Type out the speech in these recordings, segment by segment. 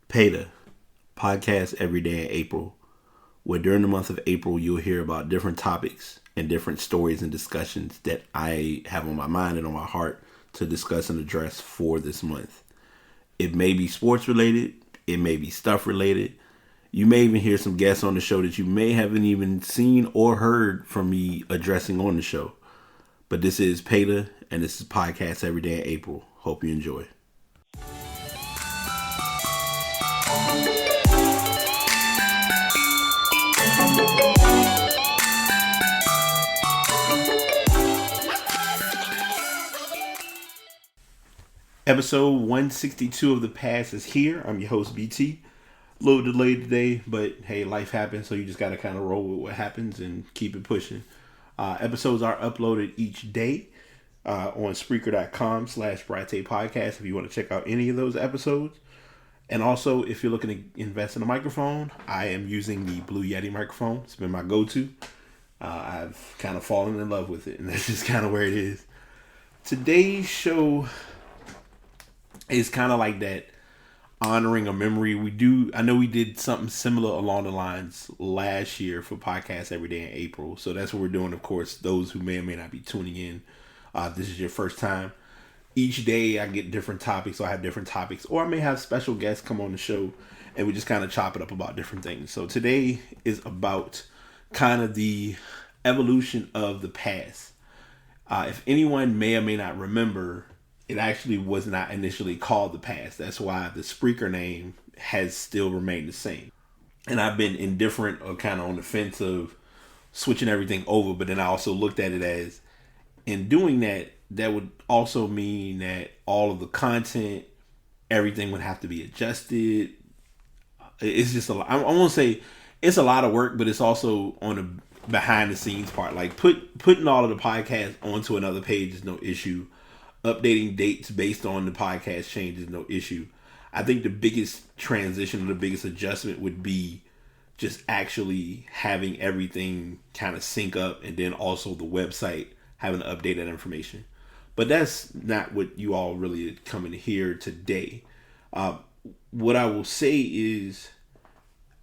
thePASS every day in April, where during the month of April you'll hear about different topics and different stories and discussions that I have on my mind and on my heart to discuss and address for this month. It may be sports related, it may be stuff related. You may even hear some guests on the show that you may haven't even seen or heard from me addressing on the show. But this is Peta, and this is Podcast Every Day in April. Hope you enjoy. Episode 162 of thePASS is here. I'm your host, BT. A little delayed today, but hey, life happens, so you just got to kind of roll with what happens and keep it pushing. Episodes are uploaded each day on Spreaker.com/brytaypodcast if you want to check out any of those episodes. And also, if you're looking to invest in a microphone, I am using the Blue Yeti microphone. It's been my go-to. I've kind of fallen in love with it, and that's just kind of where it is. Today's show is kind of like that, honoring a memory. I know we did something similar along the lines last year for Podcast Every Day in April. So that's what we're doing. Of course, those who may or may not be tuning in, this is your first time. Each day I get different topics, so I have different topics, or I may have special guests come on the show and we just kind of chop it up about different things. So today is about kind of the evolution of thePASS. If anyone may or may not remember, it actually was not initially called thePASS. That's why the Spreaker name has still remained the same. And I've been indifferent or kind of on the fence of switching everything over. But then I also looked at it as, in doing that, that would also mean that all of the content, everything would have to be adjusted. It's just a lot. I won't say it's a lot of work, but it's also on the behind the scenes part. Like putting all of the podcasts onto another page is no issue. Updating dates based on the podcast change is no issue. I think the biggest transition, the biggest adjustment would be just actually having everything kind of sync up, and then also the website having to update that information. But that's not what you all really are coming to hear today. What I will say is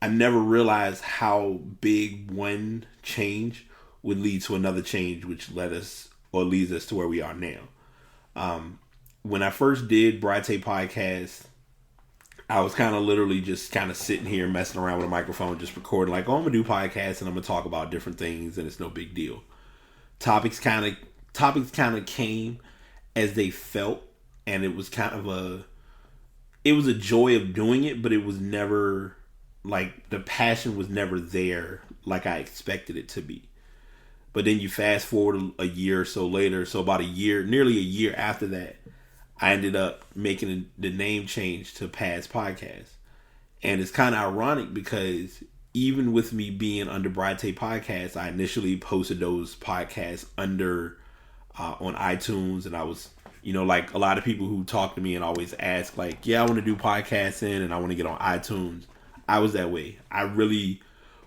I never realized how big one change would lead to another change, which leads us to where we are now. When I first did brytaypodcast, I was kind of literally just kind of sitting here messing around with a microphone, just recording like, oh, I'm gonna do podcasts and I'm gonna talk about different things and it's no big deal. Topics kind of came as they felt, and it was kind of a joy of doing it, but it was never like, the passion was never there like I expected it to be. But then you fast forward a year or so later, so about nearly a year after that, I ended up making the name change to PASS Podcast. And it's kind of ironic because even with me being under Brytay Podcast, I initially posted those podcasts under on iTunes. And I was, like a lot of people who talk to me and always ask like, yeah, I want to do podcasting and I want to get on iTunes. I was that way. I really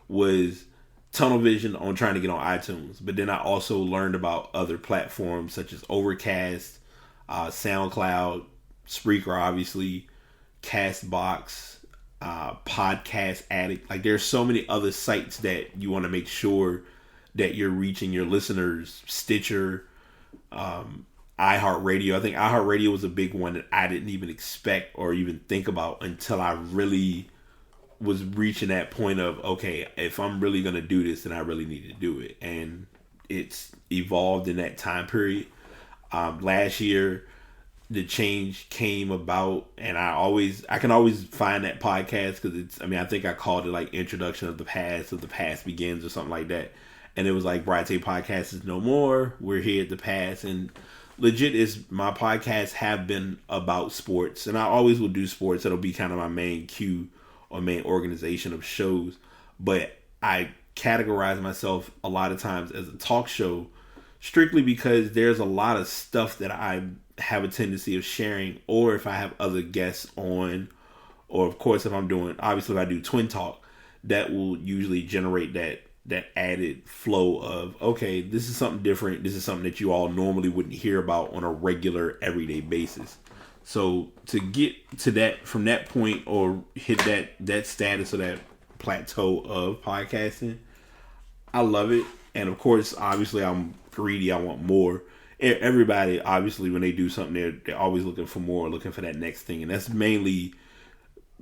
was tunnel vision on trying to get on iTunes. But then I also learned about other platforms such as Overcast, SoundCloud, Spreaker, obviously, Castbox, Podcast Addict. Like, there's so many other sites that you want to make sure that you're reaching your listeners. Stitcher, iHeartRadio. I think iHeartRadio was a big one that I didn't even expect or even think about until I really was reaching that point of, okay, if I'm really going to do this, then I really need to do it. And it's evolved in that time period. Last year, the change came about, and I can always find that podcast because I think I called it like Introduction of thePASS Begins or something like that. And it was like, Brytay Podcast is no more. We're here at thePASS. And legit, my podcasts have been about sports, and I always will do sports. That'll be kind of my main cue or main organization of shows. But I categorize myself a lot of times as a talk show strictly because there's a lot of stuff that I have a tendency of sharing, or if I have other guests on, or of course if I do Twin Talk, that will usually generate that added flow of, okay, this is something different. This is something that you all normally wouldn't hear about on a regular everyday basis. So to get to that, from that point, or hit that status or that plateau of podcasting, I love it. And of course, obviously, I'm greedy. I want more. Everybody, obviously, when they do something, they're always looking for more, looking for that next thing. And that's mainly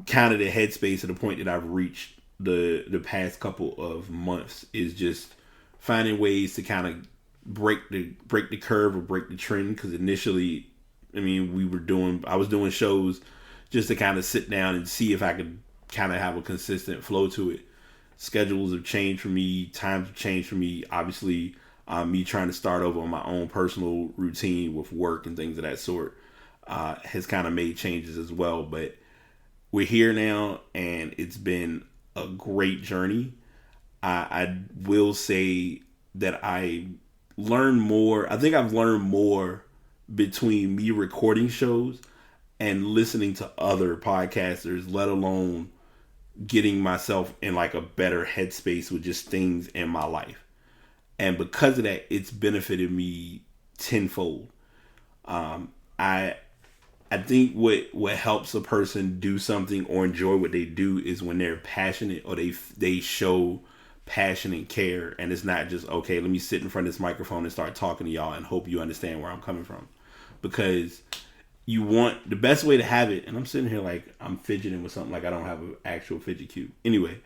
kind of the headspace at the point that I've reached the past couple of months, is just finding ways to kind of break the curve or break the trend. Because initially, I mean, I was doing shows just to kind of sit down and see if I could kind of have a consistent flow to it. Schedules have changed for me. Times have changed for me. Obviously, me trying to start over on my own personal routine with work and things of that sort has kind of made changes as well. But we're here now, and it's been a great journey. I will say that I learned more. I think I've learned more between me recording shows and listening to other podcasters, let alone getting myself in like a better headspace with just things in my life. And because of that, it's benefited me tenfold. I think what helps a person do something or enjoy what they do is when they're passionate, or they show passion and care. And it's not just, okay, let me sit in front of this microphone and start talking to y'all and hope you understand where I'm coming from. Because you want the best way to have it. And I'm sitting here like I'm fidgeting with something, like I don't have an actual fidget cube. Anyway,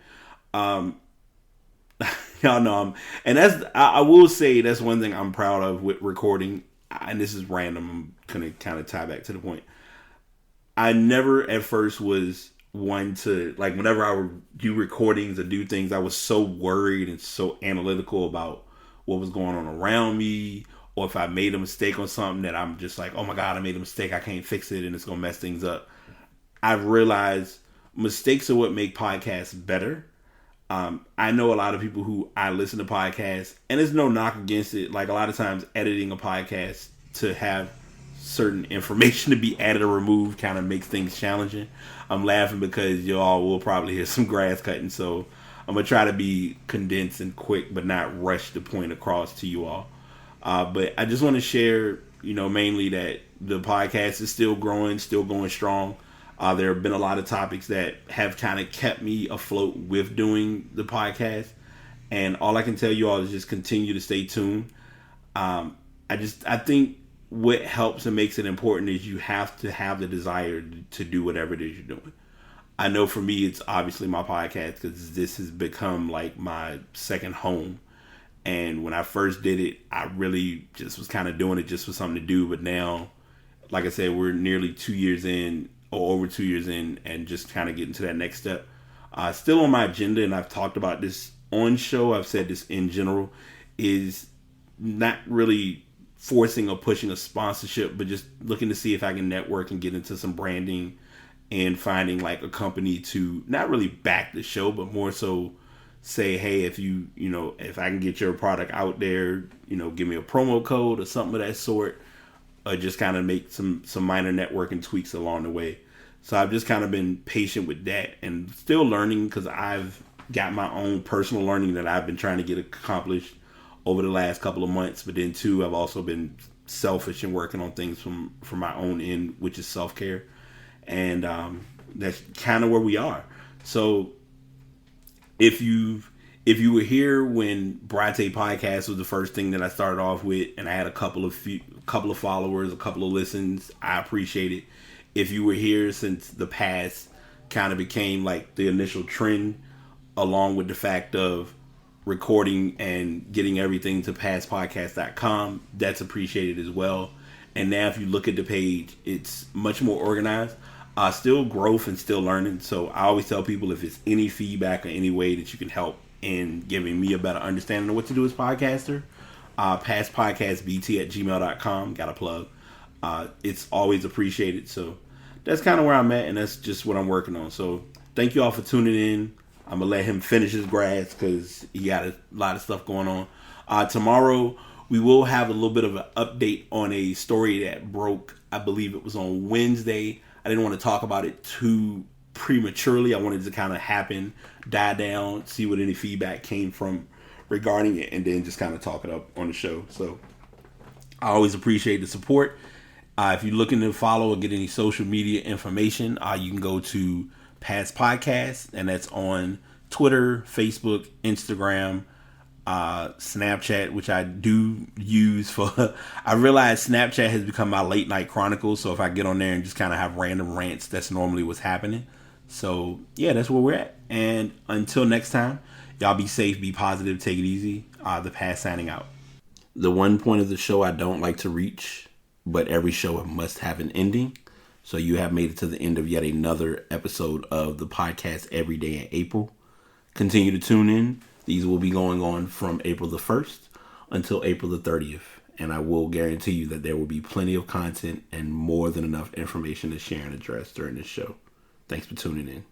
y'all know I will say that's one thing I'm proud of with recording. And this is random. I'm gonna kind of tie back to the point. I never at first was one to, like, whenever I would do recordings or do things, I was so worried and so analytical about what was going on around me, or if I made a mistake on something that I'm just like, oh my God, I made a mistake, I can't fix it and it's gonna mess things up. I've realized mistakes are what make podcasts better. I know a lot of people who I listen to podcasts, and there's no knock against it. Like, a lot of times editing a podcast to have certain information to be added or removed kind of makes things challenging. I'm laughing because y'all will probably hear some grass cutting, so I'm going to try to be condensed and quick, but not rush the point across to you all. But I just want to share, mainly that the podcast is still growing, still going strong. There have been a lot of topics that have kind of kept me afloat with doing the podcast. And all I can tell you all is just continue to stay tuned. I think what helps and makes it important is you have to have the desire to do whatever it is you're doing. I know for me, it's obviously my podcast, because this has become like my second home. And when I first did it, I really just was kind of doing it just for something to do. But now, like I said, we're nearly 2 years in, or over 2 years in, and just kind of getting to that next step. Still on my agenda, and I've talked about this on show, I've said this in general, is not really forcing or pushing a sponsorship, but just looking to see if I can network and get into some branding, and finding like a company to not really back the show, but more so say, hey, if if I can get your product out there, give me a promo code or something of that sort, or just kind of make some minor networking tweaks along the way. So I've just kind of been patient with that, and still learning, because I've got my own personal learning that I've been trying to get accomplished over the last couple of months. But then too, I've also been selfish and working on things from my own end, which is self-care. And that's kind of where we are. So if you were here when brytaypodcast was the first thing that I started off with, and I had a couple of followers, a couple of listens, I appreciate it. If you were here since thePASS kind of became like the initial trend, along with the fact of recording and getting everything to passpodcast.com, that's appreciated as well. And now if you look at the page, it's much more organized. Still growth and still learning. So I always tell people, if it's any feedback or any way that you can help in giving me a better understanding of what to do as podcaster, passpodcastbt@gmail.com. Got a plug. It's always appreciated. So that's kind of where I'm at, and that's just what I'm working on. So thank you all for tuning in. I'm going to let him finish his grass because he got a lot of stuff going on. Tomorrow, we will have a little bit of an update on a story that broke. I believe it was on Wednesday. I didn't want to talk about it too prematurely. I wanted to kind of die down, see what any feedback came from regarding it, and then just kind of talk it up on the show. So I always appreciate the support. If you're looking to follow or get any social media information, you can go to thePASS Podcast, and that's on Twitter, Facebook, Instagram, Snapchat, which I do use for. I realize Snapchat has become my late night chronicles, so if I get on there and just kind of have random rants, that's normally what's happening. So yeah, that's where we're at. And until next time, y'all be safe, be positive, take it easy. thePASS signing out. The one point of the show I don't like to reach, but every show must have an ending. So you have made it to the end of yet another episode of the podcast every day in April. Continue to tune in. These will be going on from April the 1st until April the 30th. And I will guarantee you that there will be plenty of content and more than enough information to share and address during this show. Thanks for tuning in.